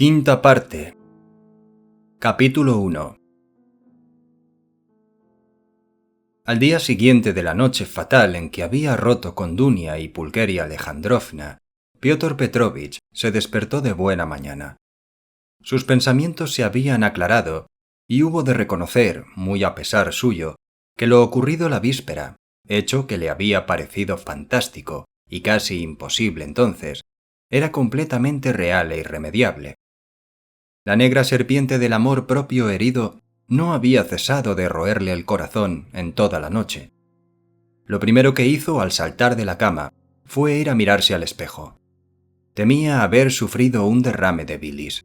Quinta parte. Capítulo 1. Al día siguiente de la noche fatal en que había roto con Dunia y Pulqueria Alejandrovna, Piotr Petrovich se despertó de buena mañana. Sus pensamientos se habían aclarado y hubo de reconocer, muy a pesar suyo, que lo ocurrido la víspera, hecho que le había parecido fantástico y casi imposible entonces, era completamente real e irremediable. La negra serpiente del amor propio herido no había cesado de roerle el corazón en toda la noche. Lo primero que hizo al saltar de la cama fue ir a mirarse al espejo. Temía haber sufrido un derrame de bilis.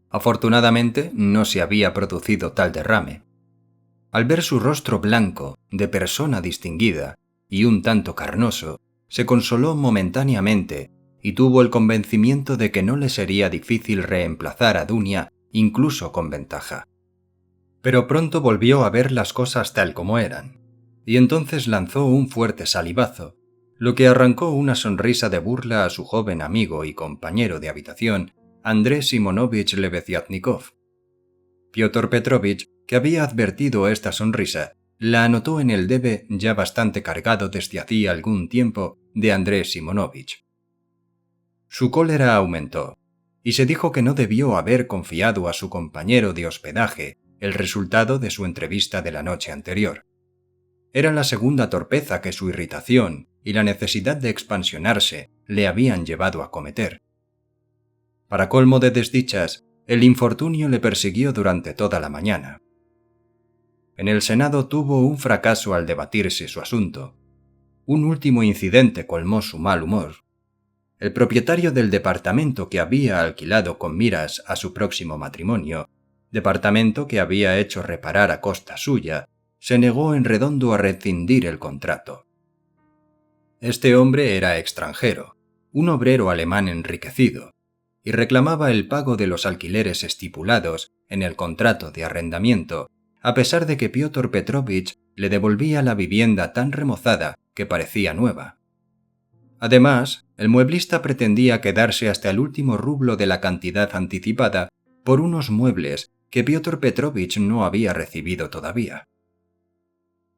Afortunadamente no se había producido tal derrame. Al ver su rostro blanco, de persona distinguida, y un tanto carnoso, se consoló momentáneamente y tuvo el convencimiento de que no le sería difícil reemplazar a Dunia incluso con ventaja. Pero pronto volvió a ver las cosas tal como eran, y entonces lanzó un fuerte salivazo, lo que arrancó una sonrisa de burla a su joven amigo y compañero de habitación, Andrés Simonovich Lebeziatnikov. Piotr Petrovich, que había advertido esta sonrisa, la anotó en el debe ya bastante cargado desde hacía algún tiempo de Andrés Simonovich. Su cólera aumentó, y se dijo que no debió haber confiado a su compañero de hospedaje el resultado de su entrevista de la noche anterior. Era la segunda torpeza que su irritación y la necesidad de expansionarse le habían llevado a cometer. Para colmo de desdichas, el infortunio le persiguió durante toda la mañana. En el Senado tuvo un fracaso al debatirse su asunto. Un último incidente colmó su mal humor. El propietario del departamento que había alquilado con miras a su próximo matrimonio, departamento que había hecho reparar a costa suya, se negó en redondo a rescindir el contrato. Este hombre era extranjero, un obrero alemán enriquecido, y reclamaba el pago de los alquileres estipulados en el contrato de arrendamiento, a pesar de que Piotr Petrovich le devolvía la vivienda tan remozada que parecía nueva. Además, el mueblista pretendía quedarse hasta el último rublo de la cantidad anticipada por unos muebles que Piotr Petrovich no había recibido todavía.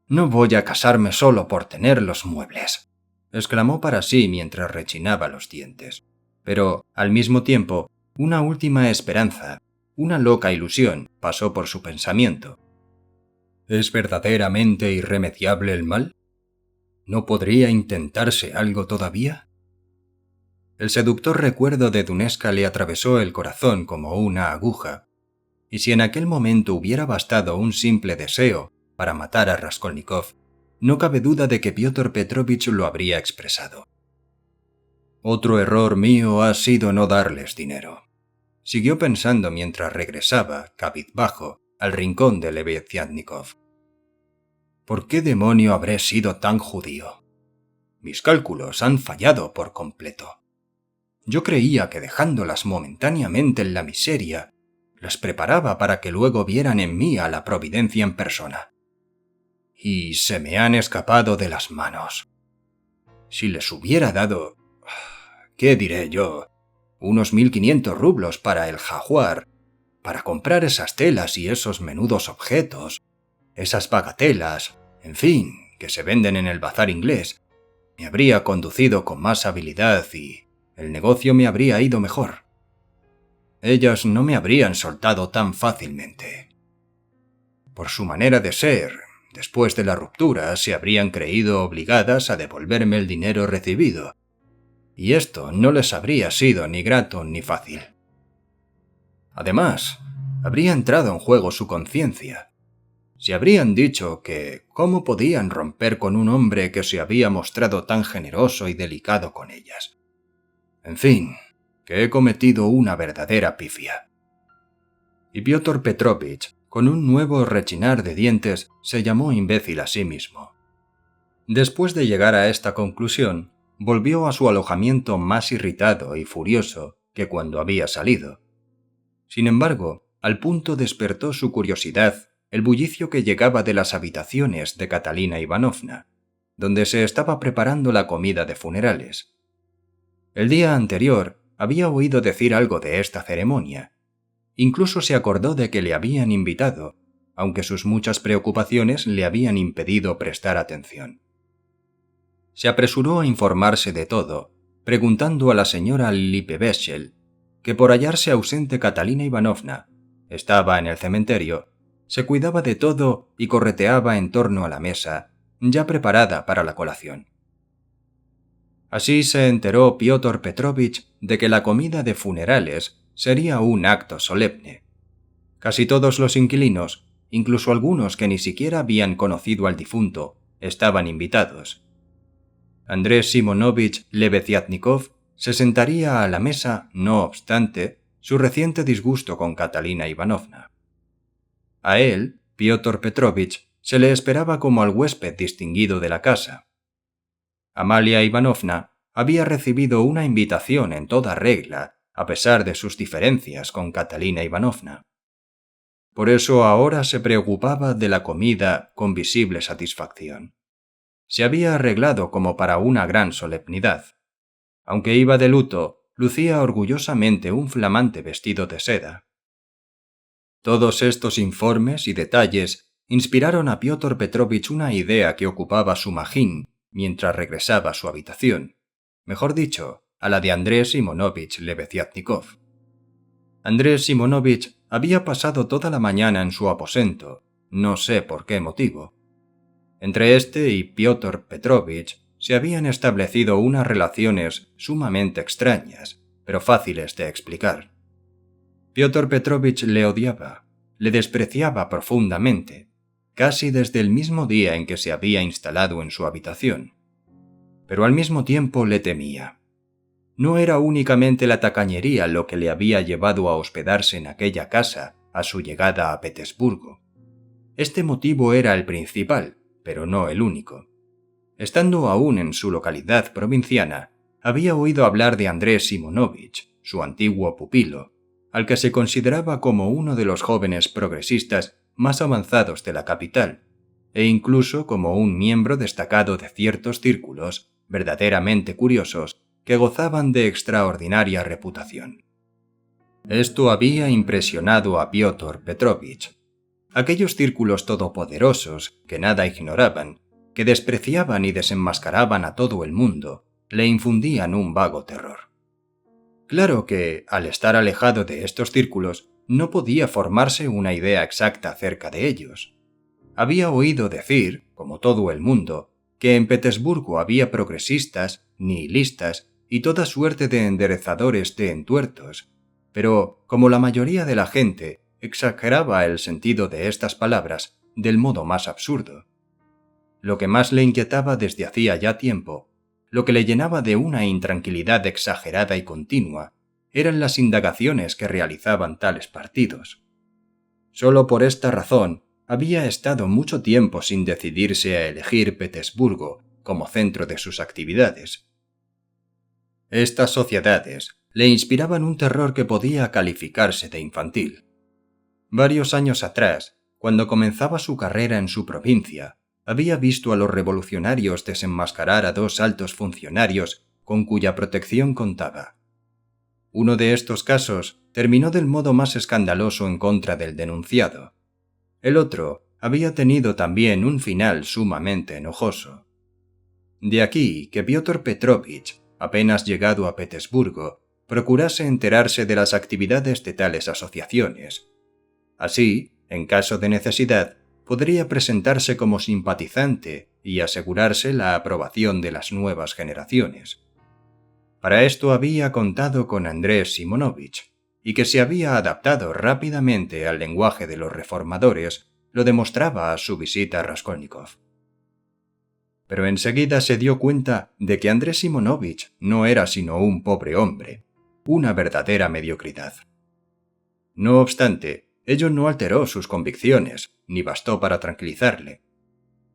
«No voy a casarme solo por tener los muebles», exclamó para sí mientras rechinaba los dientes. Pero, al mismo tiempo, una última esperanza, una loca ilusión, pasó por su pensamiento. ¿Es verdaderamente irremediable el mal? ¿No podría intentarse algo todavía? El seductor recuerdo de Duneska le atravesó el corazón como una aguja, y si en aquel momento hubiera bastado un simple deseo para matar a Raskolnikov, no cabe duda de que Piotr Petrovich lo habría expresado. Otro error mío ha sido no darles dinero, siguió pensando mientras regresaba, cabizbajo, al rincón de Lebeziatnikov. ¿Por qué demonio habré sido tan judío? Mis cálculos han fallado por completo. Yo creía que dejándolas momentáneamente en la miseria, las preparaba para que luego vieran en mí a la providencia en persona. Y se me han escapado de las manos. Si les hubiera dado, ¿qué diré yo? Unos 1500 rublos para el jaguar, para comprar esas telas y esos menudos objetos, esas bagatelas, en fin, que se venden en el bazar inglés, me habría conducido con más habilidad y el negocio me habría ido mejor. Ellas no me habrían soltado tan fácilmente. Por su manera de ser, después de la ruptura, se habrían creído obligadas a devolverme el dinero recibido, y esto no les habría sido ni grato ni fácil. Además, habría entrado en juego su conciencia. Se habrían dicho que cómo podían romper con un hombre que se había mostrado tan generoso y delicado con ellas. En fin, que he cometido una verdadera pifia. Y Piotr Petrovich, con un nuevo rechinar de dientes, se llamó imbécil a sí mismo. Después de llegar a esta conclusión, volvió a su alojamiento más irritado y furioso que cuando había salido. Sin embargo, al punto despertó su curiosidad el bullicio que llegaba de las habitaciones de Catalina Ivanovna, donde se estaba preparando la comida de funerales. El día anterior, había oído decir algo de esta ceremonia. Incluso se acordó de que le habían invitado, aunque sus muchas preocupaciones le habían impedido prestar atención. Se apresuró a informarse de todo, preguntando a la señora Lippewechsel, que por hallarse ausente Catalina Ivanovna, estaba en el cementerio, se cuidaba de todo y correteaba en torno a la mesa, ya preparada para la colación. Así se enteró Piotr Petrovich de que la comida de funerales sería un acto solemne. Casi todos los inquilinos, incluso algunos que ni siquiera habían conocido al difunto, estaban invitados. Andrés Simonovich Lebeziatnikov se sentaría a la mesa, no obstante, su reciente disgusto con Catalina Ivanovna. A él, Piotr Petrovich, se le esperaba como al huésped distinguido de la casa. Amalia Ivanovna había recibido una invitación en toda regla, a pesar de sus diferencias con Catalina Ivanovna. Por eso ahora se preocupaba de la comida con visible satisfacción. Se había arreglado como para una gran solemnidad. Aunque iba de luto, lucía orgullosamente un flamante vestido de seda. Todos estos informes y detalles inspiraron a Piotr Petrovich una idea que ocupaba su magín mientras regresaba a su habitación, mejor dicho, a la de Andrés Simonovich Lebeziatnikov. Andrés Simonovich había pasado toda la mañana en su aposento, no sé por qué motivo. Entre este y Piotr Petrovich se habían establecido unas relaciones sumamente extrañas, pero fáciles de explicar. Piotr Petrovich le odiaba, le despreciaba profundamente, casi desde el mismo día en que se había instalado en su habitación. Pero al mismo tiempo le temía. No era únicamente la tacañería lo que le había llevado a hospedarse en aquella casa a su llegada a Petersburgo. Este motivo era el principal, pero no el único. Estando aún en su localidad provinciana, había oído hablar de Andrés Simonovich, su antiguo pupilo, al que se consideraba como uno de los jóvenes progresistas más avanzados de la capital, e incluso como un miembro destacado de ciertos círculos verdaderamente curiosos que gozaban de extraordinaria reputación. Esto había impresionado a Piotr Petrovich. Aquellos círculos todopoderosos, que nada ignoraban, que despreciaban y desenmascaraban a todo el mundo, le infundían un vago terror. Claro que, al estar alejado de estos círculos, no podía formarse una idea exacta acerca de ellos. Había oído decir, como todo el mundo, que en Petersburgo había progresistas, nihilistas y toda suerte de enderezadores de entuertos, pero, como la mayoría de la gente, exageraba el sentido de estas palabras del modo más absurdo. Lo que más le inquietaba desde hacía ya tiempo, lo que le llenaba de una intranquilidad exagerada y continua, eran las indagaciones que realizaban tales partidos. Solo por esta razón había estado mucho tiempo sin decidirse a elegir Petersburgo como centro de sus actividades. Estas sociedades le inspiraban un terror que podía calificarse de infantil. Varios años atrás, cuando comenzaba su carrera en su provincia, había visto a los revolucionarios desenmascarar a dos altos funcionarios con cuya protección contaba. Uno de estos casos terminó del modo más escandaloso en contra del denunciado. El otro había tenido también un final sumamente enojoso. De aquí que Piotr Petrovich, apenas llegado a Petersburgo, procurase enterarse de las actividades de tales asociaciones. Así, en caso de necesidad, podría presentarse como simpatizante y asegurarse la aprobación de las nuevas generaciones. Para esto había contado con Andrés Simonovich, y que se había adaptado rápidamente al lenguaje de los reformadores lo demostraba a su visita a Raskolnikov. Pero enseguida se dio cuenta de que Andrés Simonovich no era sino un pobre hombre, una verdadera mediocridad. No obstante, ello no alteró sus convicciones, ni bastó para tranquilizarle.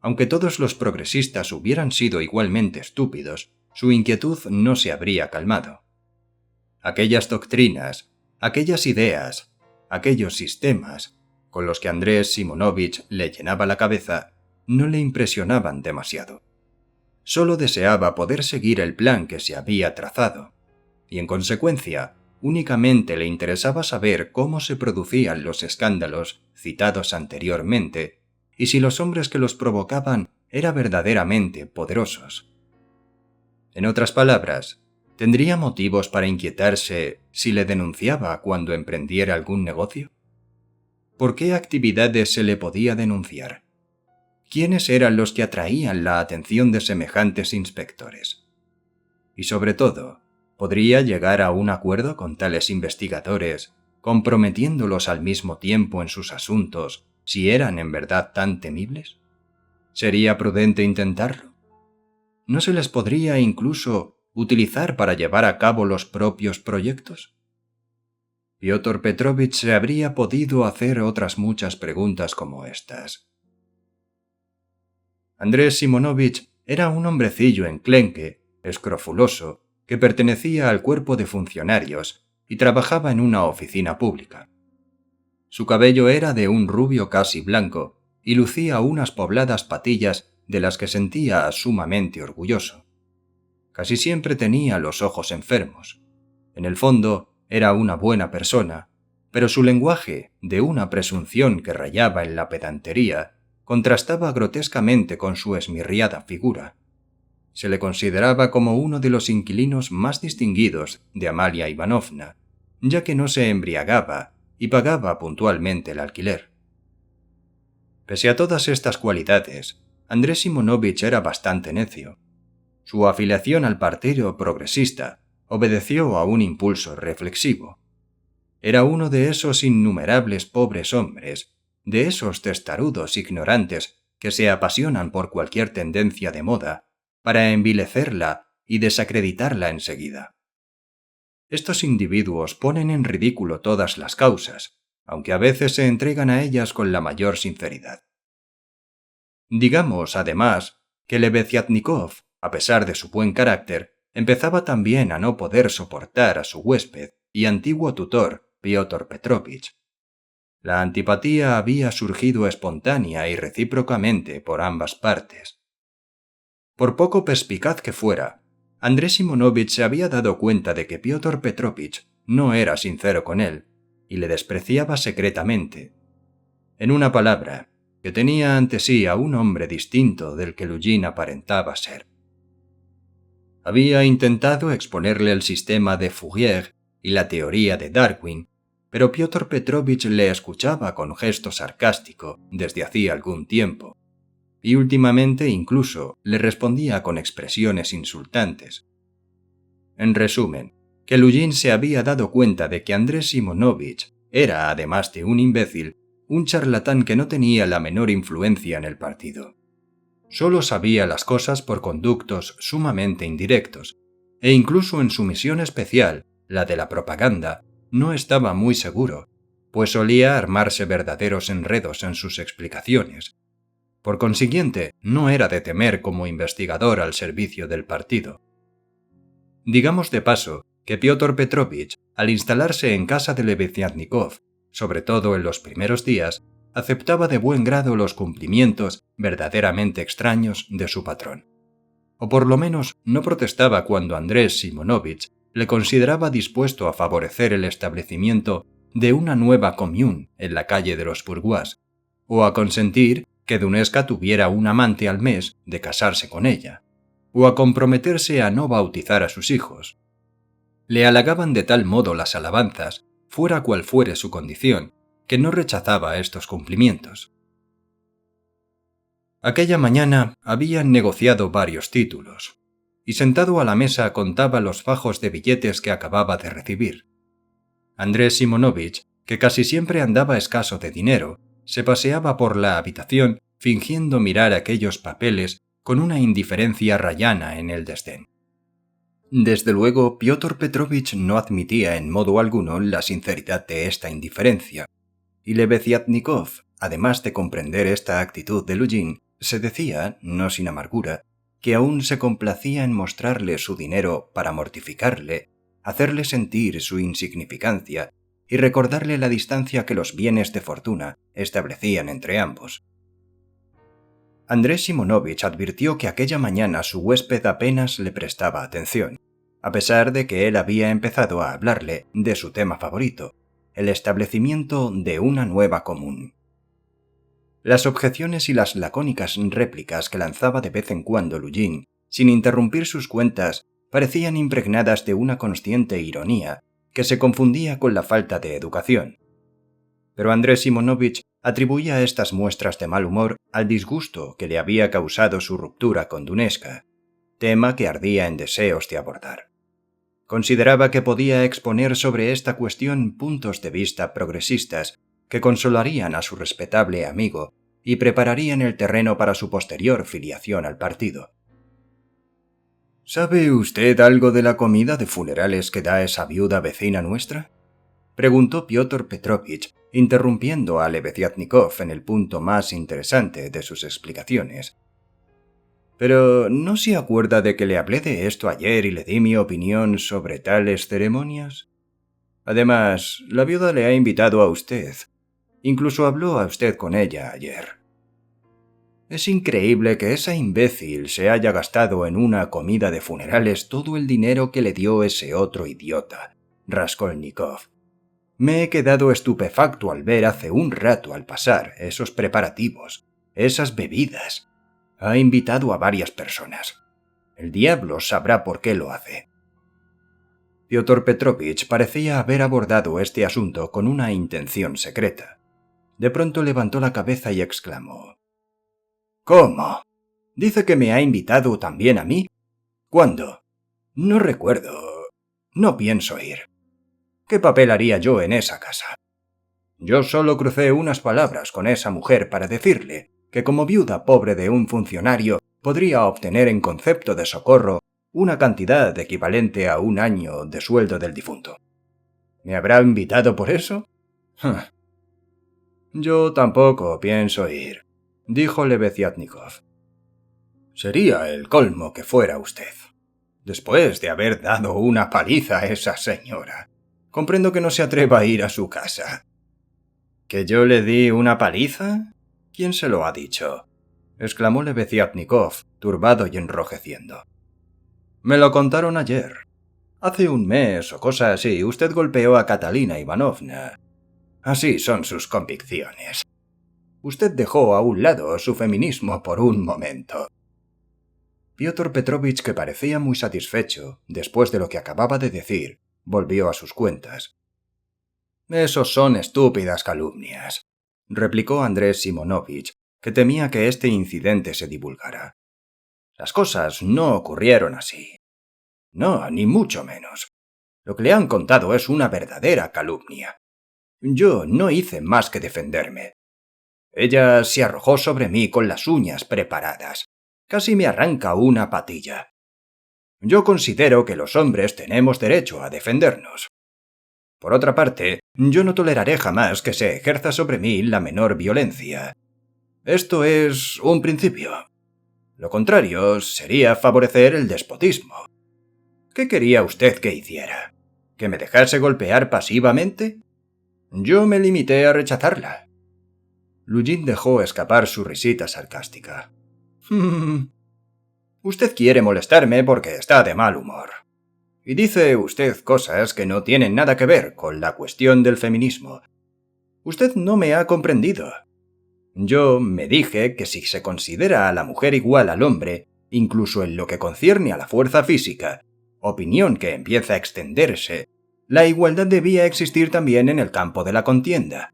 Aunque todos los progresistas hubieran sido igualmente estúpidos, su inquietud no se habría calmado. Aquellas doctrinas, aquellas ideas, aquellos sistemas, con los que Andrés Simonovich le llenaba la cabeza, no le impresionaban demasiado. Solo deseaba poder seguir el plan que se había trazado. y en consecuencia únicamente le interesaba saber cómo se producían los escándalos citados anteriormente y si los hombres que los provocaban eran verdaderamente poderosos. En otras palabras, ¿tendría motivos para inquietarse si le denunciaba cuando emprendiera algún negocio? ¿Por qué actividades se le podía denunciar? ¿Quiénes eran los que atraían la atención de semejantes inspectores? Y sobre todo, ¿podría llegar a un acuerdo con tales investigadores, comprometiéndolos al mismo tiempo en sus asuntos, si eran en verdad tan temibles? ¿Sería prudente intentarlo? ¿No se les podría incluso utilizar para llevar a cabo los propios proyectos? Piotr Petrovich se habría podido hacer otras muchas preguntas como estas. Andrés Simonovich era un hombrecillo enclenque, escrofuloso, que pertenecía al cuerpo de funcionarios y trabajaba en una oficina pública. Su cabello era de un rubio casi blanco y lucía unas pobladas patillas de las que sentía sumamente orgulloso. Casi siempre tenía los ojos enfermos. En el fondo era una buena persona, pero su lenguaje, de una presunción que rayaba en la pedantería, contrastaba grotescamente con su esmirriada figura. Se le consideraba como uno de los inquilinos más distinguidos de Amalia Ivanovna, ya que no se embriagaba y pagaba puntualmente el alquiler. Pese a todas estas cualidades, Andrés Simonovich era bastante necio. Su afiliación al Partido Progresista obedeció a un impulso reflexivo. Era uno de esos innumerables pobres hombres, de esos testarudos ignorantes que se apasionan por cualquier tendencia de moda para envilecerla y desacreditarla enseguida. Estos individuos ponen en ridículo todas las causas, aunque a veces se entregan a ellas con la mayor sinceridad. Digamos, además, que Lebeziatnikov, a pesar de su buen carácter, empezaba también a no poder soportar a su huésped y antiguo tutor, Piotr Petrovich. La antipatía había surgido espontánea y recíprocamente por ambas partes. Por poco perspicaz que fuera, Andrés Simonovich se había dado cuenta de que Piotr Petrovich no era sincero con él y le despreciaba secretamente. En una palabra, que tenía ante sí a un hombre distinto del que Lujin aparentaba ser. Había intentado exponerle el sistema de Fourier y la teoría de Darwin, pero Piotr Petrovich le escuchaba con gesto sarcástico desde hacía algún tiempo, y últimamente incluso le respondía con expresiones insultantes. En resumen, que Lujin se había dado cuenta de que Andrés Simonovich era, además de un imbécil, un charlatán que no tenía la menor influencia en el partido. Solo sabía las cosas por conductos sumamente indirectos, e incluso en su misión especial, la de la propaganda, no estaba muy seguro, pues solía armarse verdaderos enredos en sus explicaciones. Por consiguiente, no era de temer como investigador al servicio del partido. Digamos de paso que Piotr Petrovich, al instalarse en casa de Lebeziatnikov, sobre todo en los primeros días, aceptaba de buen grado los cumplimientos verdaderamente extraños de su patrón. O por lo menos no protestaba cuando Andrés Simonovich le consideraba dispuesto a favorecer el establecimiento de una nueva commune en la calle de los Bourgeois, o a consentir que Dunezka tuviera un amante al mes de casarse con ella, o a comprometerse a no bautizar a sus hijos. Le halagaban de tal modo las alabanzas, fuera cual fuere su condición, que no rechazaba estos cumplimientos. Aquella mañana habían negociado varios títulos, y sentado a la mesa contaba los fajos de billetes que acababa de recibir. Andrés Simonovich, que casi siempre andaba escaso de dinero, se paseaba por la habitación fingiendo mirar aquellos papeles con una indiferencia rayana en el desdén. Desde luego, Piotr Petrovich no admitía en modo alguno la sinceridad de esta indiferencia, y Lebeziatnikov, además de comprender esta actitud de Lujin, se decía, no sin amargura, que aún se complacía en mostrarle su dinero para mortificarle, hacerle sentir su insignificancia y recordarle la distancia que los bienes de fortuna establecían entre ambos. Andrés Simonovich advirtió que aquella mañana su huésped apenas le prestaba atención, a pesar de que él había empezado a hablarle de su tema favorito, el establecimiento de una nueva común. Las objeciones y las lacónicas réplicas que lanzaba de vez en cuando Lujin, sin interrumpir sus cuentas, parecían impregnadas de una consciente ironía que se confundía con la falta de educación. Pero Andrés Simonovich atribuía estas muestras de mal humor al disgusto que le había causado su ruptura con Dunezka, tema que ardía en deseos de abordar. Consideraba que podía exponer sobre esta cuestión puntos de vista progresistas que consolarían a su respetable amigo y prepararían el terreno para su posterior filiación al partido. ¿Sabe usted algo de la comida de funerales que da esa viuda vecina nuestra?, preguntó Piotr Petrovich, interrumpiendo a Lebeziatnikov en el punto más interesante de sus explicaciones. «Pero ¿no se acuerda de que le hablé de esto ayer y le di mi opinión sobre tales ceremonias? Además, la viuda le ha invitado a usted. Incluso habló a usted con ella ayer». «Es increíble que esa imbécil se haya gastado en una comida de funerales todo el dinero que le dio ese otro idiota, Raskolnikov. Me he quedado estupefacto al ver hace un rato al pasar esos preparativos, esas bebidas. Ha invitado a varias personas. El diablo sabrá por qué lo hace». Piotr Petrovich parecía haber abordado este asunto con una intención secreta. De pronto levantó la cabeza y exclamó: «¿Cómo? ¿Dice que me ha invitado también a mí? ¿Cuándo? No recuerdo. No pienso ir. ¿Qué papel haría yo en esa casa? Yo solo crucé unas palabras con esa mujer para decirle que como viuda pobre de un funcionario podría obtener en concepto de socorro una cantidad equivalente a un año de sueldo del difunto. ¿Me habrá invitado por eso? Yo tampoco pienso ir», dijo Lebeziatnikov. «Sería el colmo que fuera usted. Después de haber dado una paliza a esa señora, comprendo que no se atreva a ir a su casa». «¿Que yo le di una paliza? ¿Quién se lo ha dicho?», exclamó Lebeziatnikov, turbado y enrojeciendo. «Me lo contaron ayer. Hace un mes o cosa así, usted golpeó a Catalina Ivanovna. Así son sus convicciones. Usted dejó a un lado su feminismo por un momento». Piotr Petrovich, que parecía muy satisfecho después de lo que acababa de decir, volvió a sus cuentas. «Esos son estúpidas calumnias», replicó Andrés Simonovich, que temía que este incidente se divulgara. «Las cosas no ocurrieron así. No, ni mucho menos. Lo que le han contado es una verdadera calumnia. Yo no hice más que defenderme. Ella se arrojó sobre mí con las uñas preparadas. Casi me arranca una patilla. Yo considero que los hombres tenemos derecho a defendernos. Por otra parte, yo no toleraré jamás que se ejerza sobre mí la menor violencia. Esto es un principio. Lo contrario sería favorecer el despotismo. ¿Qué quería usted que hiciera? ¿Que me dejase golpear pasivamente? Yo me limité a rechazarla». Lujin dejó escapar su risita sarcástica. «Usted quiere molestarme porque está de mal humor. Y dice usted cosas que no tienen nada que ver con la cuestión del feminismo. Usted no me ha comprendido. Yo me dije que si se considera a la mujer igual al hombre, incluso en lo que concierne a la fuerza física, opinión que empieza a extenderse, la igualdad debía existir también en el campo de la contienda.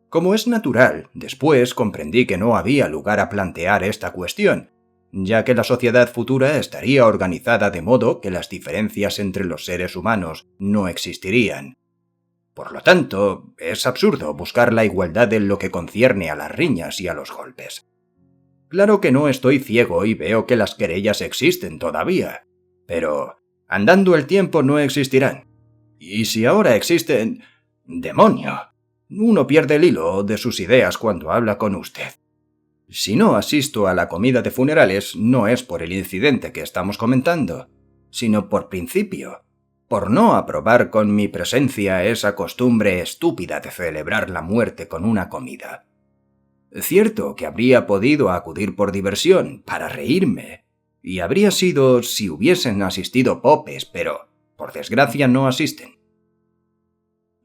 Como es natural, después comprendí que no había lugar a plantear esta cuestión, ya que la sociedad futura estaría organizada de modo que las diferencias entre los seres humanos no existirían. Por lo tanto, es absurdo buscar la igualdad en lo que concierne a las riñas y a los golpes. Claro que no estoy ciego y veo que las querellas existen todavía, pero andando el tiempo no existirán. Y si ahora existen... ¡demonio! Uno pierde el hilo de sus ideas cuando habla con usted. Si no asisto a la comida de funerales, no es por el incidente que estamos comentando, sino por principio, por no aprobar con mi presencia esa costumbre estúpida de celebrar la muerte con una comida. Cierto que habría podido acudir por diversión, para reírme, Y habría sido si hubiesen asistido popes, pero, por desgracia, no asisten.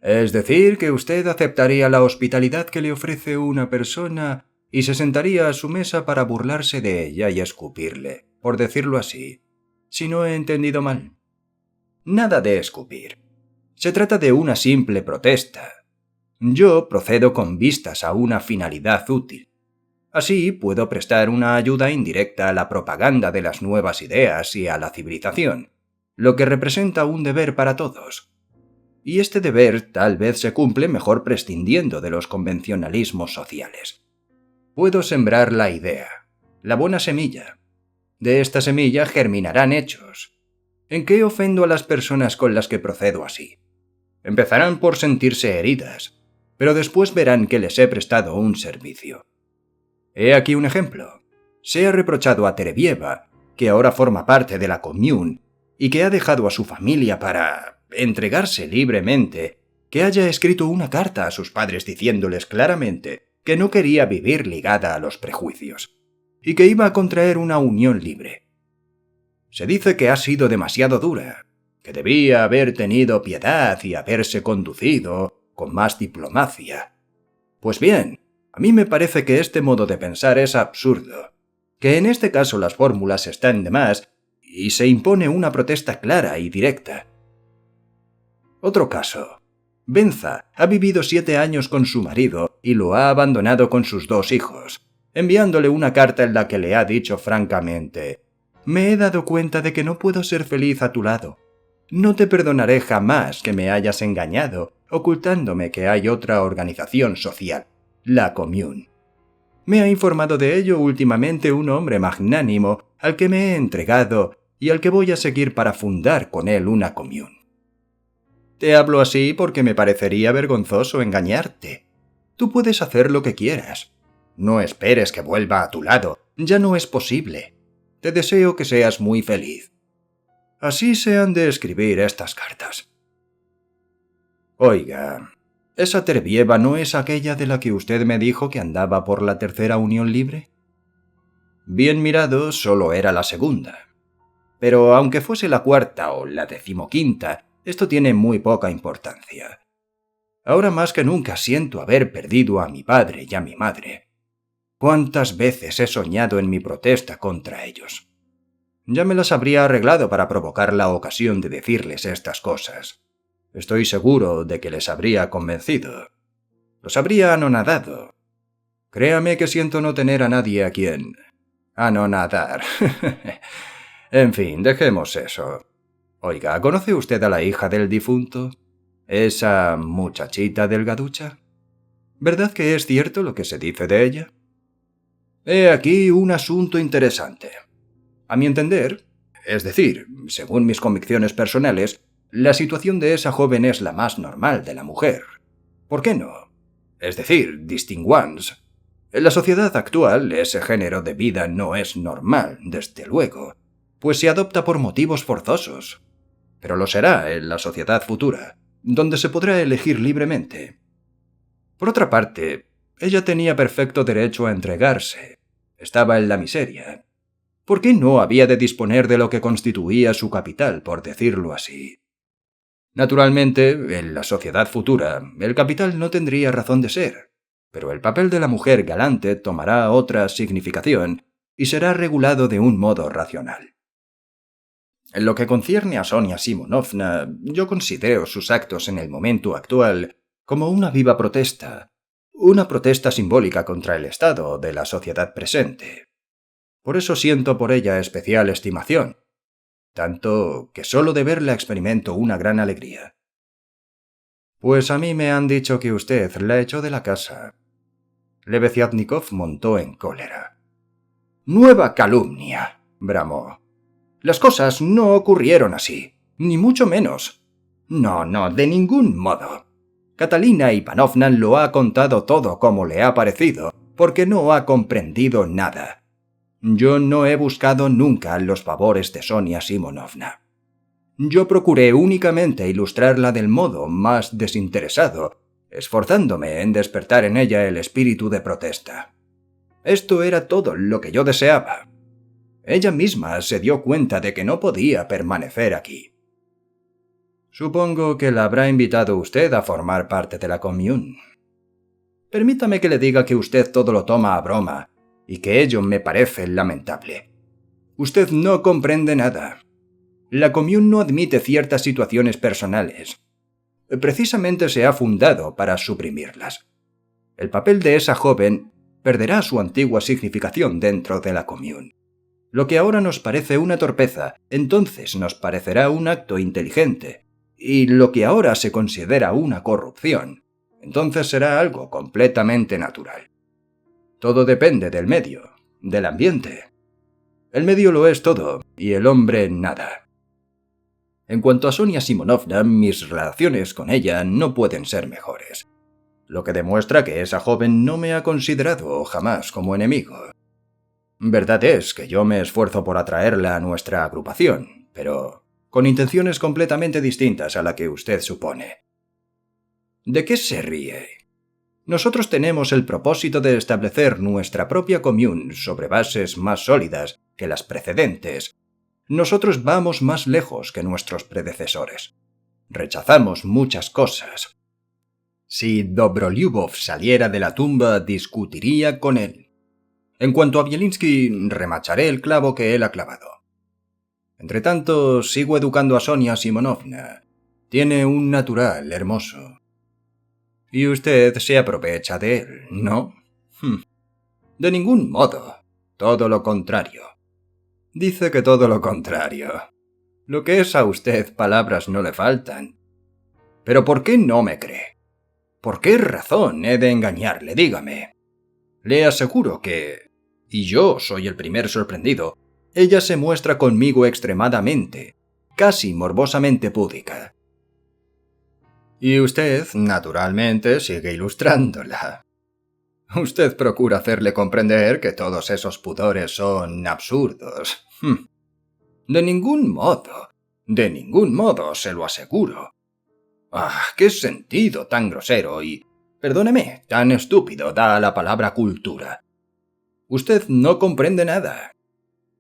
Es decir, que usted aceptaría la hospitalidad que le ofrece una persona y se sentaría a su mesa para burlarse de ella y escupirle, por decirlo así, si no he entendido mal. Nada de escupir. Se trata de una simple protesta. Yo procedo con vistas a una finalidad útil. Así puedo prestar una ayuda indirecta a la propaganda de las nuevas ideas y a la civilización, lo que representa un deber para todos. Y este deber tal vez se cumple mejor prescindiendo de los convencionalismos sociales. Puedo sembrar la idea, la buena semilla. De esta semilla germinarán hechos. ¿En qué ofendo a las personas con las que procedo así? Empezarán por sentirse heridas, pero después verán que les he prestado un servicio. He aquí un ejemplo. Se ha reprochado a Terevieva, que ahora forma parte de la Commune, y que ha dejado a su familia para entregarse libremente, que haya escrito una carta a sus padres diciéndoles claramente que no quería vivir ligada a los prejuicios, y que iba a contraer una unión libre. Se dice que ha sido demasiado dura, que debía haber tenido piedad y haberse conducido con más diplomacia. Pues bien, a mí me parece que este modo de pensar es absurdo, que en este caso las fórmulas están de más y se impone una protesta clara y directa. Otro caso. Benza ha vivido 7 años con su marido y lo ha abandonado con sus 2 hijos, enviándole una carta en la que le ha dicho francamente: «Me he dado cuenta de que no puedo ser feliz a tu lado. No te perdonaré jamás que me hayas engañado, ocultándome que hay otra organización social, la Commune. Me ha informado de ello últimamente un hombre magnánimo al que me he entregado y al que voy a seguir para fundar con él una Commune. Te hablo así porque me parecería vergonzoso engañarte. Tú puedes hacer lo que quieras. No esperes que vuelva a tu lado, ya no es posible. Te deseo que seas muy feliz». Así se han de escribir estas cartas. Oiga, ¿esa Terevieva no es aquella de la que usted me dijo que andaba por la tercera unión libre? Bien mirado, solo era la segunda. Pero aunque fuese la cuarta o la 15ª, esto tiene muy poca importancia. Ahora más que nunca siento haber perdido a mi padre y a mi madre. ¿Cuántas veces he soñado en mi protesta contra ellos? Ya me las habría arreglado para provocar la ocasión de decirles estas cosas. Estoy seguro de que les habría convencido. Los habría anonadado. Créame que siento no tener a nadie a quien anonadar. En fin, dejemos eso. Oiga, ¿conoce usted a la hija del difunto? Esa muchachita delgaducha. ¿Verdad que es cierto lo que se dice de ella? He aquí un asunto interesante. A mi entender, es decir, según mis convicciones personales, la situación de esa joven es la más normal de la mujer. ¿Por qué no? Es decir, distinguans. En la sociedad actual, ese género de vida no es normal, desde luego, pues se adopta por motivos forzosos. Pero lo será en la sociedad futura, donde se podrá elegir libremente. Por otra parte, ella tenía perfecto derecho a entregarse. Estaba en la miseria. ¿Por qué no había de disponer de lo que constituía su capital, por decirlo así? Naturalmente, en la sociedad futura, el capital no tendría razón de ser, pero el papel de la mujer galante tomará otra significación y será regulado de un modo racional. En lo que concierne a Sonia Simonovna, yo considero sus actos en el momento actual como una viva protesta, una protesta simbólica contra el estado de la sociedad presente. Por eso siento por ella especial estimación, tanto que solo de verla experimento una gran alegría. Pues a mí me han dicho que usted la echó de la casa. Lebeziatnikov montó en cólera. «¡Nueva calumnia!», bramó. «Las cosas no ocurrieron así, ni mucho menos. No, de ningún modo. Catalina Ivanovna lo ha contado todo como le ha parecido, porque no ha comprendido nada. Yo no he buscado nunca los favores de Sonia Simonovna. Yo procuré únicamente ilustrarla del modo más desinteresado, esforzándome en despertar en ella el espíritu de protesta. Esto era todo lo que yo deseaba. Ella misma se dio cuenta de que no podía permanecer aquí. Supongo que la habrá invitado usted a formar parte de la commune. Permítame que le diga que usted todo lo toma a broma, y que ello me parece lamentable. Usted no comprende nada. La commune no admite ciertas situaciones personales. Precisamente se ha fundado para suprimirlas. El papel de esa joven perderá su antigua significación dentro de la commune. Lo que ahora nos parece una torpeza, entonces nos parecerá un acto inteligente. Y lo que ahora se considera una corrupción, entonces será algo completamente natural. Todo depende del medio, del ambiente. El medio lo es todo, y el hombre nada. En cuanto a Sonia Simonovna, mis relaciones con ella no pueden ser mejores. Lo que demuestra que esa joven no me ha considerado jamás como enemigo. Verdad es que yo me esfuerzo por atraerla a nuestra agrupación, pero con intenciones completamente distintas a la que usted supone. ¿De qué se ríe? Nosotros tenemos el propósito de establecer nuestra propia commune sobre bases más sólidas que las precedentes. Nosotros vamos más lejos que nuestros predecesores. Rechazamos muchas cosas. Si Dobrolyubov saliera de la tumba, discutiría con él. En cuanto a Bielinski, remacharé el clavo que él ha clavado. Entretanto, sigo educando a Sonia Simonovna. Tiene un natural hermoso. Y usted se aprovecha de él, ¿no? De ningún modo. Todo lo contrario. Dice que todo lo contrario. Lo que es a usted palabras no le faltan. Pero ¿por qué no me cree? ¿Por qué razón he de engañarle? Dígame. Le aseguro que, y yo soy el primer sorprendido, ella se muestra conmigo extremadamente, casi morbosamente púdica. Y usted, naturalmente, sigue ilustrándola. Usted procura hacerle comprender que todos esos pudores son absurdos. De ningún modo, se lo aseguro. ¡Ah, qué sentido tan grosero y, perdóneme, tan estúpido da a la palabra cultura! Usted no comprende nada.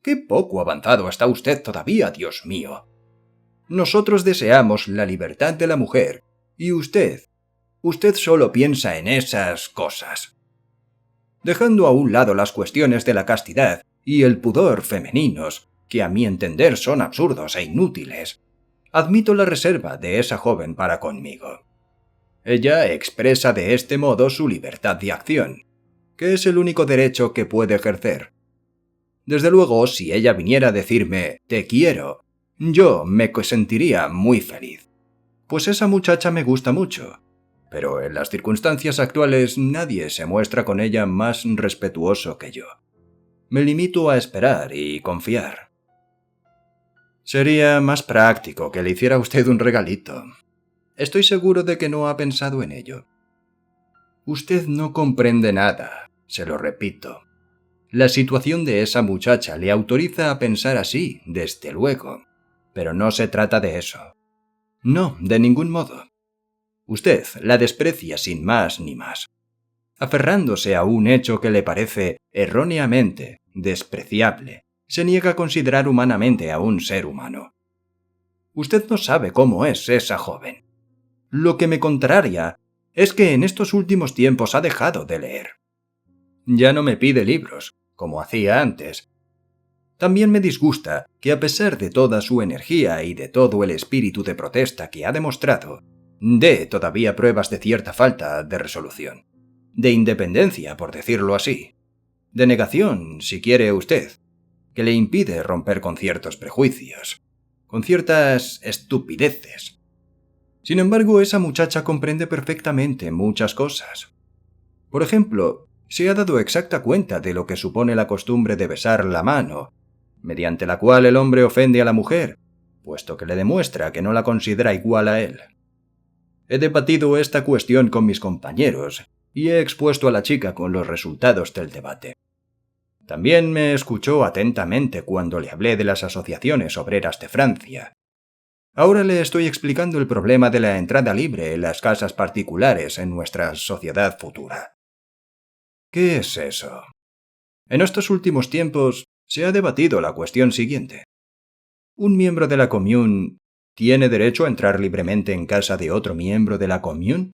¡Qué poco avanzado está usted todavía, Dios mío! Nosotros deseamos la libertad de la mujer, y usted solo piensa en esas cosas. Dejando a un lado las cuestiones de la castidad y el pudor femeninos, que a mi entender son absurdos e inútiles, admito la reserva de esa joven para conmigo. Ella expresa de este modo su libertad de acción, que es el único derecho que puede ejercer. Desde luego, si ella viniera a decirme «te quiero», yo me sentiría muy feliz, pues esa muchacha me gusta mucho. Pero en las circunstancias actuales nadie se muestra con ella más respetuoso que yo. Me limito a esperar y confiar. Sería más práctico que le hiciera usted un regalito. Estoy seguro de que no ha pensado en ello. Usted no comprende nada, se lo repito. La situación de esa muchacha le autoriza a pensar así, desde luego. Pero no se trata de eso. No, de ningún modo. Usted la desprecia sin más ni más, aferrándose a un hecho que le parece erróneamente despreciable. Se niega a considerar humanamente a un ser humano. Usted no sabe cómo es esa joven. Lo que me contraria es que en estos últimos tiempos ha dejado de leer. Ya no me pide libros, como hacía antes. También me disgusta que a pesar de toda su energía y de todo el espíritu de protesta que ha demostrado, dé todavía pruebas de cierta falta de resolución, de independencia, por decirlo así, de negación, si quiere usted, que le impide romper con ciertos prejuicios, con ciertas estupideces. Sin embargo, esa muchacha comprende perfectamente muchas cosas. Por ejemplo, se ha dado exacta cuenta de lo que supone la costumbre de besar la mano, mediante la cual el hombre ofende a la mujer, puesto que le demuestra que no la considera igual a él. He debatido esta cuestión con mis compañeros y he expuesto a la chica con los resultados del debate. También me escuchó atentamente cuando le hablé de las asociaciones obreras de Francia. Ahora le estoy explicando el problema de la entrada libre en las casas particulares en nuestra sociedad futura. ¿Qué es eso? En estos últimos tiempos Se ha debatido la cuestión siguiente. ¿Un miembro de la commune tiene derecho a entrar libremente en casa de otro miembro de la commune?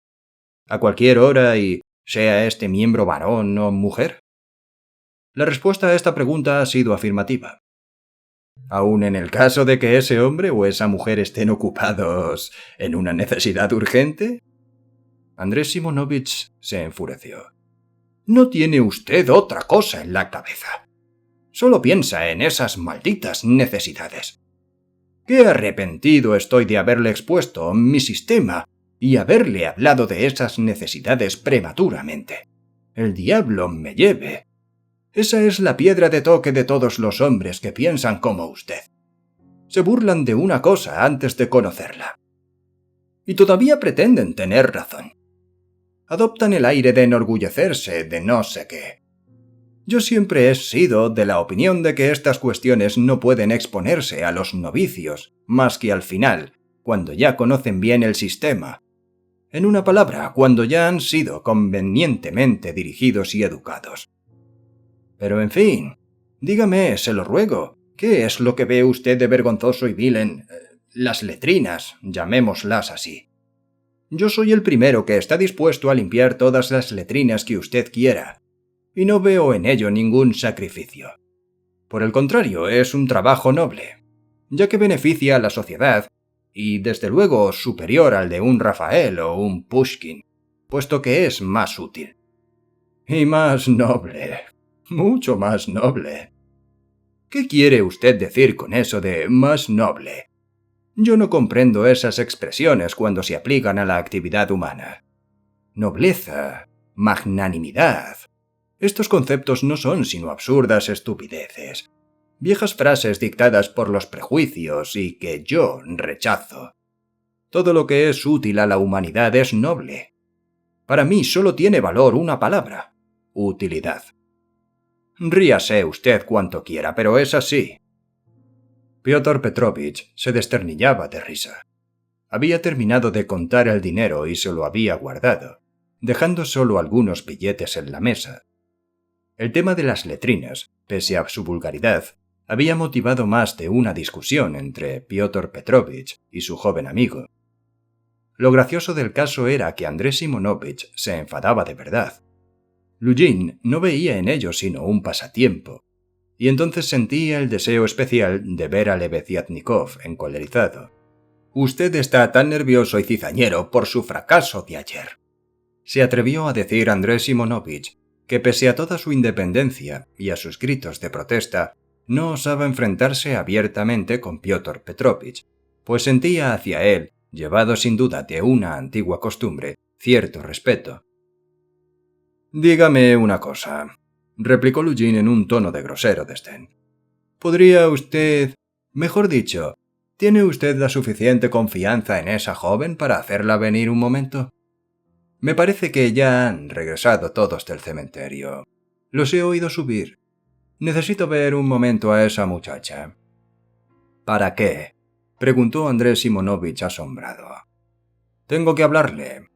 ¿A cualquier hora y sea este miembro varón o mujer? La respuesta a esta pregunta ha sido afirmativa. Aun en el caso de que ese hombre o esa mujer estén ocupados en una necesidad urgente. Andrés Simonovich se enfureció. No tiene usted otra cosa en la cabeza. Solo piensa en esas malditas necesidades. Qué arrepentido estoy de haberle expuesto mi sistema y haberle hablado de esas necesidades prematuramente. El diablo me lleve. Esa es la piedra de toque de todos los hombres que piensan como usted. Se burlan de una cosa antes de conocerla. Y todavía pretenden tener razón. Adoptan el aire de enorgullecerse de no sé qué. Yo siempre he sido de la opinión de que estas cuestiones no pueden exponerse a los novicios, más que al final, cuando ya conocen bien el sistema. En una palabra, cuando ya han sido convenientemente dirigidos y educados. Pero en fin, dígame, se lo ruego, ¿qué es lo que ve usted de vergonzoso y vil en las letrinas, llamémoslas así? Yo soy el primero que está dispuesto a limpiar todas las letrinas que usted quiera, y no veo en ello ningún sacrificio. Por el contrario, es un trabajo noble, ya que beneficia a la sociedad, y desde luego superior al de un Rafael o un Pushkin, puesto que es más útil. Y más noble, mucho más noble. ¿Qué quiere usted decir con eso de más noble? Yo no comprendo esas expresiones cuando se aplican a la actividad humana. Nobleza, magnanimidad. Estos conceptos no son sino absurdas estupideces, viejas frases dictadas por los prejuicios y que yo rechazo. Todo lo que es útil a la humanidad es noble. Para mí solo tiene valor una palabra: utilidad. Ríase usted cuanto quiera, pero es así. Piotr Petrovich se desternillaba de risa. Había terminado de contar el dinero y se lo había guardado, dejando solo algunos billetes en la mesa. El tema de las letrinas, pese a su vulgaridad, había motivado más de una discusión entre Piotr Petrovich y su joven amigo. Lo gracioso del caso era que Andrés Simonovich se enfadaba de verdad. Lujin no veía en ello sino un pasatiempo, y entonces sentía el deseo especial de ver a Lebeziatnikov encolerizado. «Usted está tan nervioso y cizañero por su fracaso de ayer», se atrevió a decir Andrés Simonovich, que pese a toda su independencia y a sus gritos de protesta, no osaba enfrentarse abiertamente con Piotr Petrovich, pues sentía hacia él, llevado sin duda de una antigua costumbre, cierto respeto. «Dígame una cosa», replicó Lujin en un tono de grosero desdén. «¿Podría usted, mejor dicho, tiene usted la suficiente confianza en esa joven para hacerla venir un momento? Me parece que ya han regresado todos del cementerio. Los he oído subir. Necesito ver un momento a esa muchacha». «¿Para qué?», preguntó Andrés Simonovich asombrado. «Tengo que hablarle.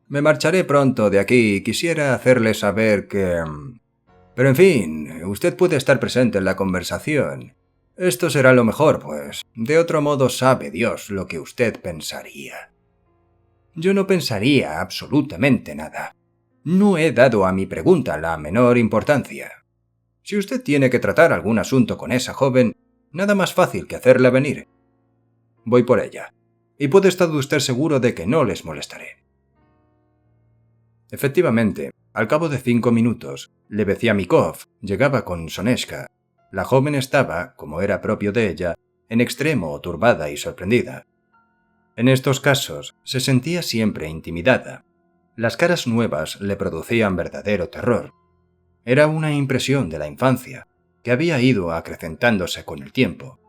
Me marcharé pronto de aquí y quisiera hacerle saber que... Pero en fin, usted puede estar presente en la conversación. Esto será lo mejor, pues. De otro modo sabe Dios lo que usted pensaría». «Yo no pensaría absolutamente nada. No he dado a mi pregunta la menor importancia. Si usted tiene que tratar algún asunto con esa joven, nada más fácil que hacerla venir. Voy por ella, y puede estar usted seguro de que no les molestaré». Efectivamente, al cabo de 5 minutos, Lebeziatnikov llegaba con Soneshka. La joven estaba, como era propio de ella, en extremo turbada y sorprendida. En estos casos se sentía siempre intimidada. Las caras nuevas le producían verdadero terror. Era una impresión de la infancia, que había ido acrecentándose con el tiempo.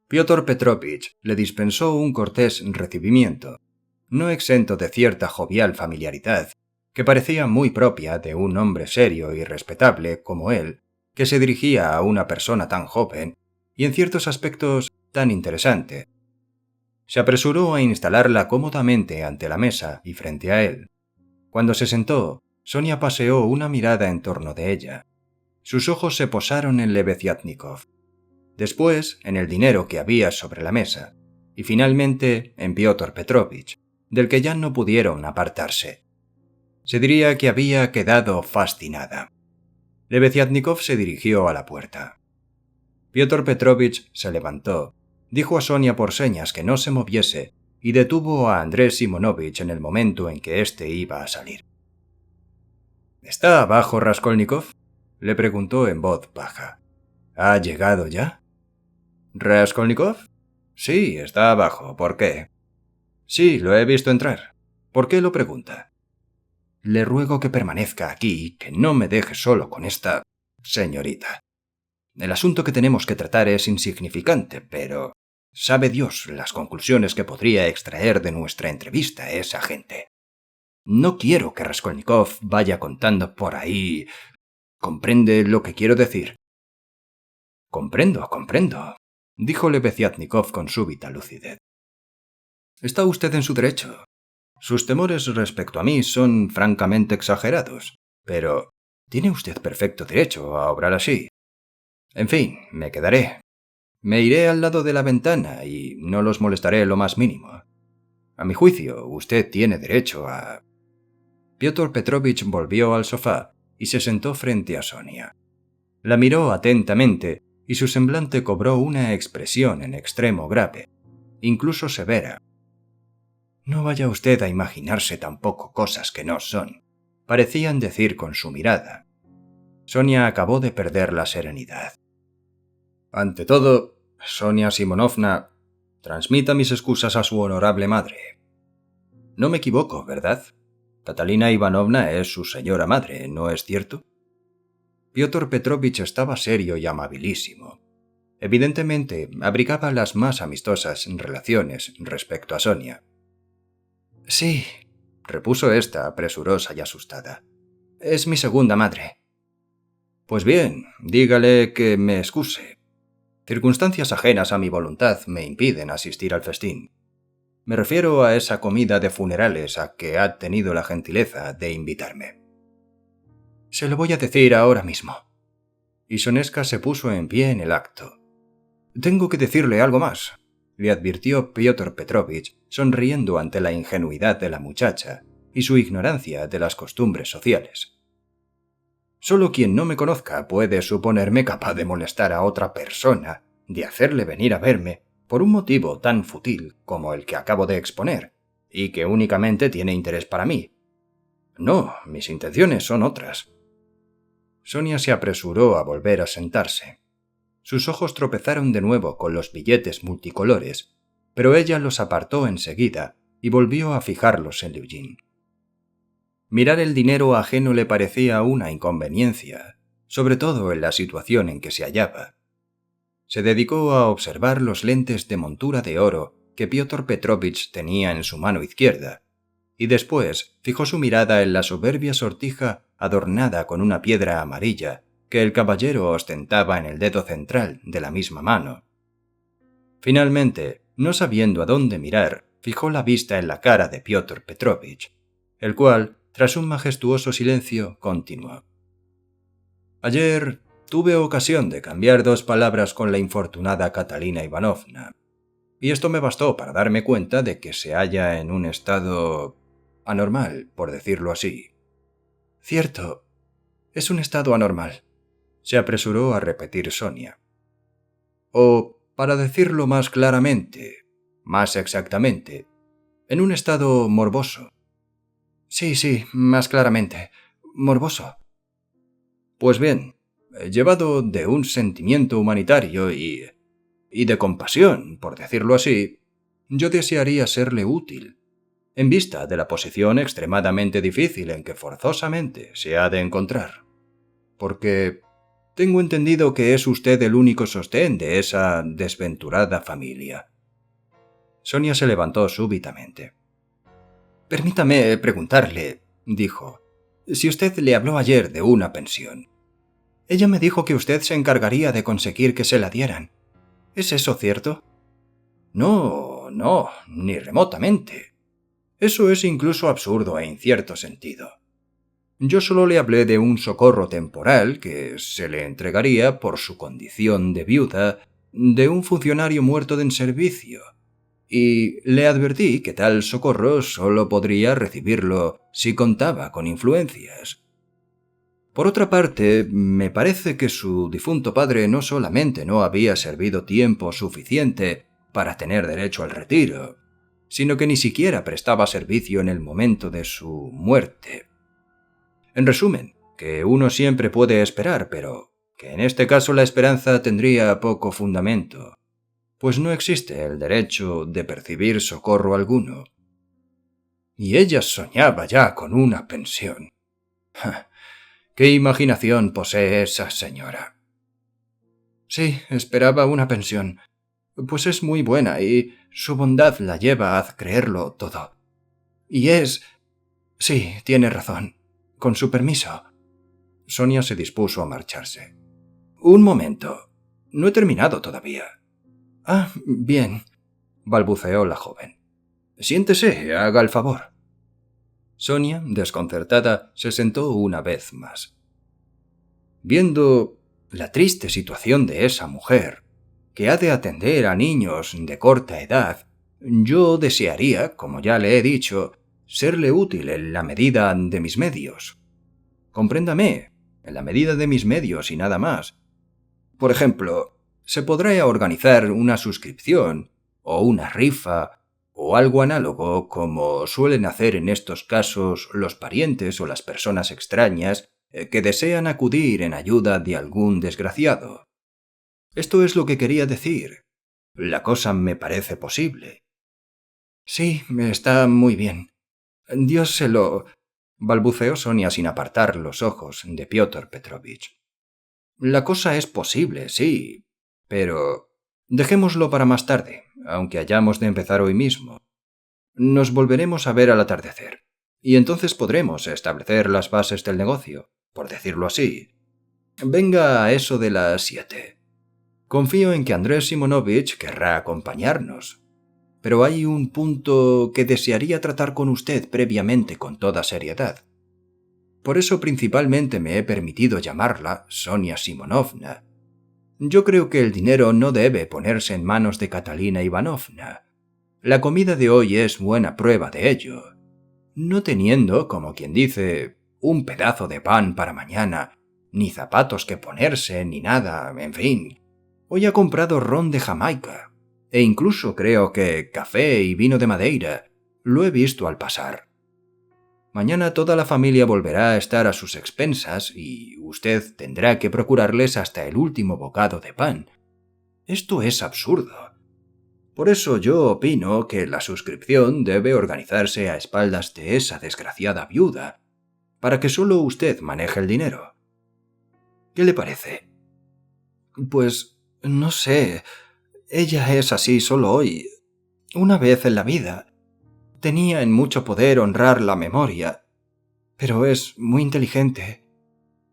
Piotr Petrovich le dispensó un cortés recibimiento, no exento de cierta jovial familiaridad, que parecía muy propia de un hombre serio y respetable como él, que se dirigía a una persona tan joven y en ciertos aspectos tan interesante. Se apresuró a instalarla cómodamente ante la mesa y frente a él. Cuando se sentó, Sonia paseó una mirada en torno de ella. Sus ojos se posaron en Lebeziatnikov, después en el dinero que había sobre la mesa, y finalmente en Piotr Petrovich, del que ya no pudieron apartarse. Se diría que había quedado fascinada. Lebeziatnikov se dirigió a la puerta. Piotr Petrovich se levantó, dijo a Sonia por señas que no se moviese y detuvo a Andrés Simonovich en el momento en que éste iba a salir. ¿Está abajo Raskolnikov?, le preguntó en voz baja. ¿Ha llegado ya? ¿Raskolnikov? Sí, está abajo. ¿Por qué? Sí, lo he visto entrar. ¿Por qué lo pregunta? Le ruego que permanezca aquí y que no me deje solo con esta señorita. El asunto que tenemos que tratar es insignificante, pero sabe Dios las conclusiones que podría extraer de nuestra entrevista esa gente. No quiero que Raskolnikov vaya contando por ahí. ¿Comprende lo que quiero decir? Comprendo, dijo Lebeziatnikov con súbita lucidez. Está usted en su derecho. Sus temores respecto a mí son francamente exagerados, pero tiene usted perfecto derecho a obrar así. En fin, me quedaré. Me iré al lado de la ventana y no los molestaré lo más mínimo. A mi juicio, usted tiene derecho a... Piotr Petrovich volvió al sofá y se sentó frente a Sonia. La miró atentamente y su semblante cobró una expresión en extremo grave, incluso severa. No vaya usted a imaginarse tampoco cosas que no son, parecían decir con su mirada. Sonia acabó de perder la serenidad. Ante todo, Sonia Simonovna, transmita mis excusas a su honorable madre. No me equivoco, ¿verdad? Catalina Ivanovna es su señora madre, ¿no es cierto? Piotr Petrovich estaba serio y amabilísimo. Evidentemente, abrigaba las más amistosas relaciones respecto a Sonia. Sí, repuso ésta, presurosa y asustada. Es mi segunda madre. Pues bien, dígale que me excuse. Circunstancias ajenas a mi voluntad me impiden asistir al festín. Me refiero a esa comida de funerales a que ha tenido la gentileza de invitarme. Se lo voy a decir ahora mismo. Y Soneska se puso en pie en el acto. Tengo que decirle algo más, le advirtió Piotr Petrovich, sonriendo ante la ingenuidad de la muchacha y su ignorancia de las costumbres sociales. Solo quien no me conozca puede suponerme capaz de molestar a otra persona, de hacerle venir a verme, por un motivo tan fútil como el que acabo de exponer, y que únicamente tiene interés para mí. No, mis intenciones son otras. Sonia se apresuró a volver a sentarse. Sus ojos tropezaron de nuevo con los billetes multicolores, pero ella los apartó enseguida y volvió a fijarlos en Liujin. Mirar el dinero ajeno le parecía una inconveniencia, sobre todo en la situación en que se hallaba. Se dedicó a observar los lentes de montura de oro que Piotr Petrovich tenía en su mano izquierda, y después fijó su mirada en la soberbia sortija adornada con una piedra amarilla que el caballero ostentaba en el dedo central de la misma mano. Finalmente, no sabiendo a dónde mirar, fijó la vista en la cara de Piotr Petrovich, el cual, tras un majestuoso silencio, continuó. Ayer tuve ocasión de cambiar 2 palabras con la infortunada Catalina Ivanovna, y esto me bastó para darme cuenta de que se halla en un estado anormal, por decirlo así. Cierto, es un estado anormal, se apresuró a repetir Sonia. O, para decirlo más claramente, más exactamente, en un estado morboso. Sí, más claramente, morboso. Pues bien, llevado de un sentimiento humanitario y de compasión, por decirlo así, yo desearía serle útil, en vista de la posición extremadamente difícil en que forzosamente se ha de encontrar. Porque tengo entendido que es usted el único sostén de esa desventurada familia. Sonia se levantó súbitamente. Permítame preguntarle, dijo, si usted le habló ayer de una pensión. Ella me dijo que usted se encargaría de conseguir que se la dieran. ¿Es eso cierto? No, ni remotamente. Eso es incluso absurdo e incierto sentido. Yo solo le hablé de un socorro temporal que se le entregaría por su condición de viuda de un funcionario muerto en servicio, y le advertí que tal socorro solo podría recibirlo si contaba con influencias. Por otra parte, me parece que su difunto padre no solamente no había servido tiempo suficiente para tener derecho al retiro, sino que ni siquiera prestaba servicio en el momento de su muerte. En resumen, que uno siempre puede esperar, pero que en este caso la esperanza tendría poco fundamento, pues no existe el derecho de percibir socorro alguno. Y ella soñaba ya con una pensión. ¡Ja! ¿Qué imaginación posee esa señora? Sí, esperaba una pensión, pues es muy buena y su bondad la lleva a creerlo todo. Y es... Sí, tiene razón. Con su permiso. Sonia se dispuso a marcharse. Un momento. No he terminado todavía. Ah, bien, balbuceó la joven. Siéntese, haga el favor. Sonia, desconcertada, se sentó una vez más. Viendo la triste situación de esa mujer, que ha de atender a niños de corta edad, yo desearía, como ya le he dicho, serle útil en la medida de mis medios. Compréndame, en la medida de mis medios y nada más. Por ejemplo, se podrá organizar una suscripción, o una rifa, o algo análogo como suelen hacer en estos casos los parientes o las personas extrañas que desean acudir en ayuda de algún desgraciado. Esto es lo que quería decir. La cosa me parece posible. Sí, está muy bien. Dios se lo... balbuceó Sonia sin apartar los ojos de Piotr Petrovich. La cosa es posible, sí, pero... dejémoslo para más tarde, aunque hayamos de empezar hoy mismo. Nos volveremos a ver al atardecer, y entonces podremos establecer las bases del negocio, por decirlo así. Venga a eso de las 7. Confío en que Andrés Simonovich querrá acompañarnos. Pero hay un punto que desearía tratar con usted previamente con toda seriedad. Por eso principalmente me he permitido llamarla Sonia Simonovna. Yo creo que el dinero no debe ponerse en manos de Catalina Ivanovna. La comida de hoy es buena prueba de ello. No teniendo, como quien dice, un pedazo de pan para mañana, ni zapatos que ponerse, ni nada, en fin. Hoy ha comprado ron de Jamaica, e incluso creo que café y vino de Madeira. Lo he visto al pasar. Mañana toda la familia volverá a estar a sus expensas y usted tendrá que procurarles hasta el último bocado de pan. Esto es absurdo. Por eso yo opino que la suscripción debe organizarse a espaldas de esa desgraciada viuda, para que solo usted maneje el dinero. ¿Qué le parece? Pues, no sé. Ella es así solo hoy. Una vez en la vida. Tenía en mucho poder honrar la memoria, pero es muy inteligente.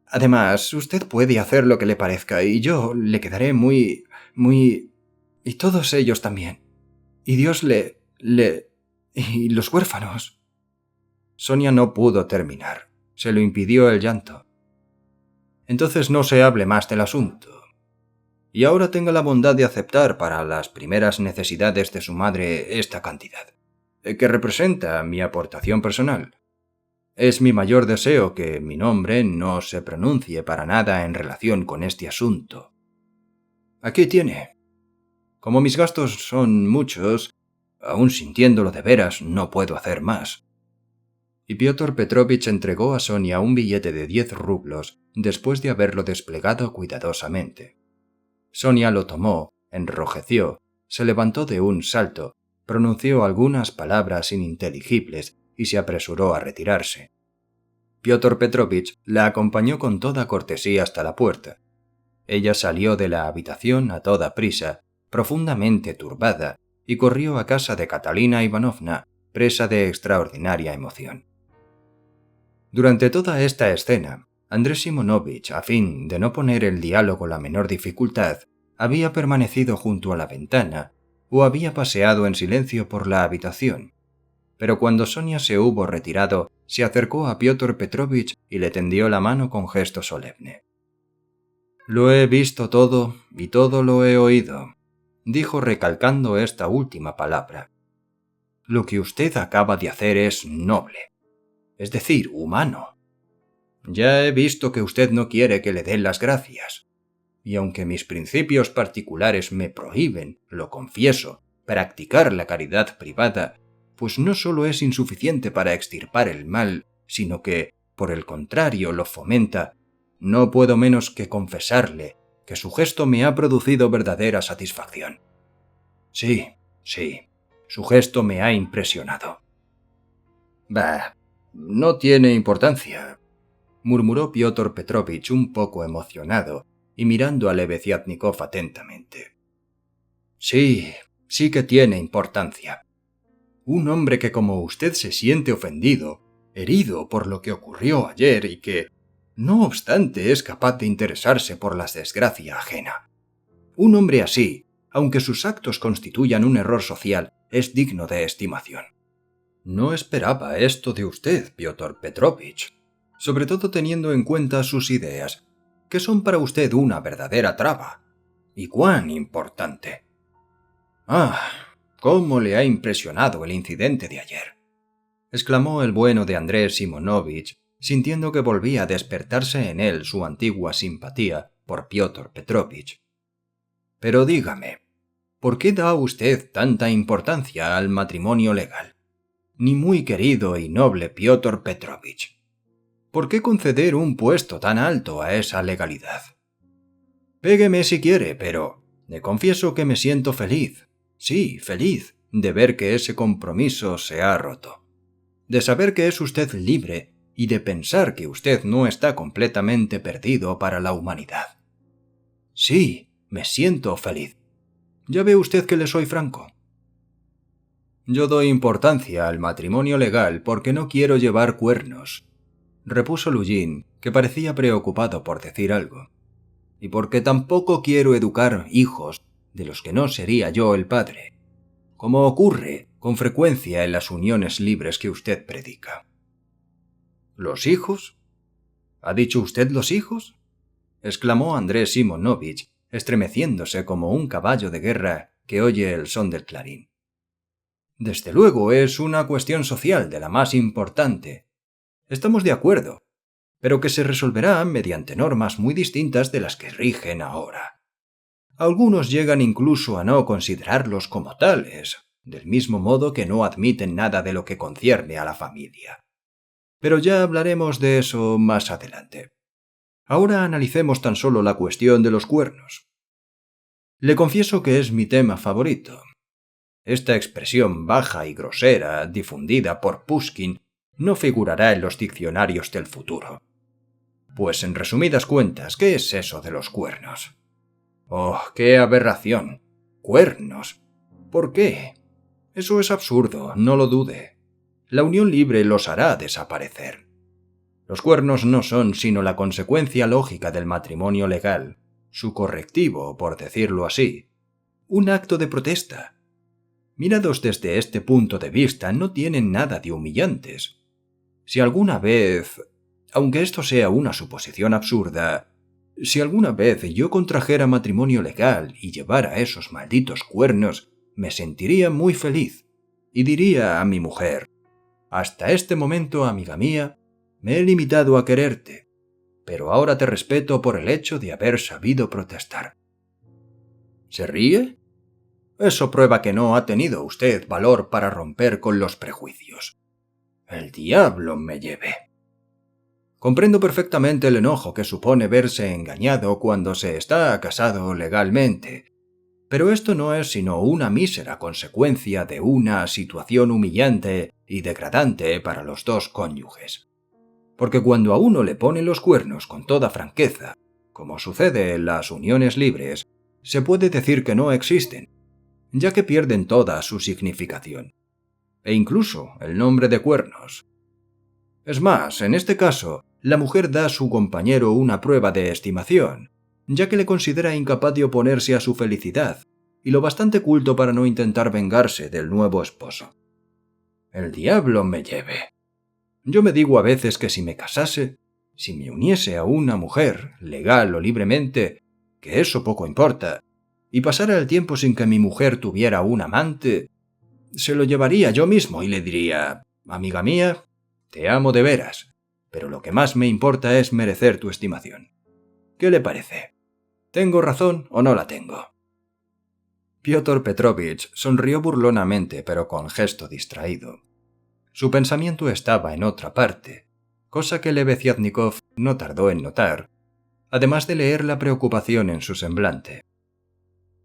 Además, usted puede hacer lo que le parezca y yo le quedaré muy... y todos ellos también. Y Dios y los huérfanos. Sonia no pudo terminar. Se lo impidió el llanto. Entonces no se hable más del asunto. Y ahora tenga la bondad de aceptar para las primeras necesidades de su madre esta cantidad, que representa mi aportación personal. Es mi mayor deseo que mi nombre no se pronuncie para nada en relación con este asunto. Aquí tiene. Como mis gastos son muchos, aun sintiéndolo de veras, no puedo hacer más. Y Piotr Petrovich entregó a Sonia un billete de 10 rublos después de haberlo desplegado cuidadosamente. Sonia lo tomó, enrojeció, se levantó de un salto, pronunció algunas palabras ininteligibles y se apresuró a retirarse. Piotr Petrovich la acompañó con toda cortesía hasta la puerta. Ella salió de la habitación a toda prisa, profundamente turbada, y corrió a casa de Catalina Ivanovna, presa de extraordinaria emoción. Durante toda esta escena, Andrés Simonovich, a fin de no poner el diálogo la menor dificultad, había permanecido junto a la ventana o había paseado en silencio por la habitación. pero cuando Sonia se hubo retirado, se acercó a Piotr Petrovich y le tendió la mano con gesto solemne. «Lo he visto todo y todo lo he oído», dijo recalcando esta última palabra. «Lo que usted acaba de hacer es noble, es decir, humano. Ya he visto que usted no quiere que le den las gracias, y aunque mis principios particulares me prohíben, lo confieso, practicar la caridad privada, pues no solo es insuficiente para extirpar el mal, sino que, por el contrario, lo fomenta, no puedo menos que confesarle que su gesto me ha producido verdadera satisfacción. Sí, su gesto me ha impresionado». «Bah, no tiene importancia», murmuró Piotr Petrovich un poco emocionado y mirando a Lebeziatnikov atentamente. Sí que tiene importancia. Un hombre que como usted se siente ofendido, herido por lo que ocurrió ayer y que, no obstante, es capaz de interesarse por la desgracia ajena. Un hombre así, aunque sus actos constituyan un error social, es digno de estimación. No esperaba esto de usted, Piotr Petrovich, sobre todo teniendo en cuenta sus ideas, que son para usted una verdadera traba. ¿Y cuán importante? «Ah, cómo le ha impresionado el incidente de ayer», exclamó el bueno de Andrés Simonovich, sintiendo que volvía a despertarse en él su antigua simpatía por Piotr Petrovich. «Pero dígame, ¿por qué da usted tanta importancia al matrimonio legal? Mi muy querido y noble Piotr Petrovich. ¿Por qué conceder un puesto tan alto a esa legalidad? Pégueme si quiere, pero le confieso que me siento feliz, sí, feliz, de ver que ese compromiso se ha roto, de saber que es usted libre y de pensar que usted no está completamente perdido para la humanidad. Sí, me siento feliz. Ya ve usted que le soy franco. Yo doy importancia al matrimonio legal porque no quiero llevar cuernos», repuso Lujin, que parecía preocupado por decir algo, «y porque tampoco quiero educar hijos de los que no sería yo el padre, como ocurre con frecuencia en las uniones libres que usted predica». «¿Los hijos? ¿Ha dicho usted los hijos?», exclamó Andrés Simonovich, estremeciéndose como un caballo de guerra que oye el son del clarín. «Desde luego es una cuestión social de la más importante. Estamos de acuerdo, pero que se resolverá mediante normas muy distintas de las que rigen ahora. Algunos llegan incluso a no considerarlos como tales, del mismo modo que no admiten nada de lo que concierne a la familia. Pero ya hablaremos de eso más adelante. Ahora analicemos tan solo la cuestión de los cuernos. Le confieso que es mi tema favorito. Esta expresión baja y grosera, difundida por Pushkin, no figurará en los diccionarios del futuro. Pues en resumidas cuentas, ¿qué es eso de los cuernos? ¡Oh, qué aberración! ¡Cuernos! ¿Por qué? Eso es absurdo, no lo dude. La unión libre los hará desaparecer. Los cuernos no son sino la consecuencia lógica del matrimonio legal, su correctivo, por decirlo así, un acto de protesta. Mirados desde este punto de vista, no tienen nada de humillantes. Si alguna vez, aunque esto sea una suposición absurda, si alguna vez yo contrajera matrimonio legal y llevara esos malditos cuernos, me sentiría muy feliz y diría a mi mujer: «Hasta este momento, amiga mía, me he limitado a quererte, pero ahora te respeto por el hecho de haber sabido protestar». ¿Se ríe? Eso prueba que no ha tenido usted valor para romper con los prejuicios. El diablo me lleve. Comprendo perfectamente el enojo que supone verse engañado cuando se está casado legalmente, pero esto no es sino una mísera consecuencia de una situación humillante y degradante para los dos cónyuges. Porque cuando a uno le ponen los cuernos con toda franqueza, como sucede en las uniones libres, se puede decir que no existen, ya que pierden toda su significación, e incluso el nombre de cuernos. Es más, en este caso, la mujer da a su compañero una prueba de estimación, ya que le considera incapaz de oponerse a su felicidad, y lo bastante culto para no intentar vengarse del nuevo esposo. El diablo me lleve. Yo me digo a veces que si me casase, si me uniese a una mujer, legal o libremente, que eso poco importa, y pasara el tiempo sin que mi mujer tuviera un amante, se lo llevaría yo mismo y le diría: amiga mía, te amo de veras, pero lo que más me importa es merecer tu estimación. ¿Qué le parece? ¿Tengo razón o no la tengo? Piotr Petrovich sonrió burlonamente, pero con gesto distraído. Su pensamiento estaba en otra parte, cosa que Lebeziatnikov no tardó en notar, además de leer la preocupación en su semblante.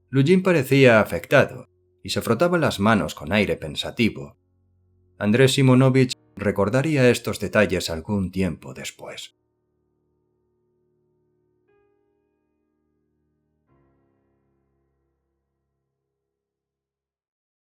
Lujin parecía afectado y se frotaba las manos con aire pensativo. Andrés Simonovich recordaría estos detalles algún tiempo después.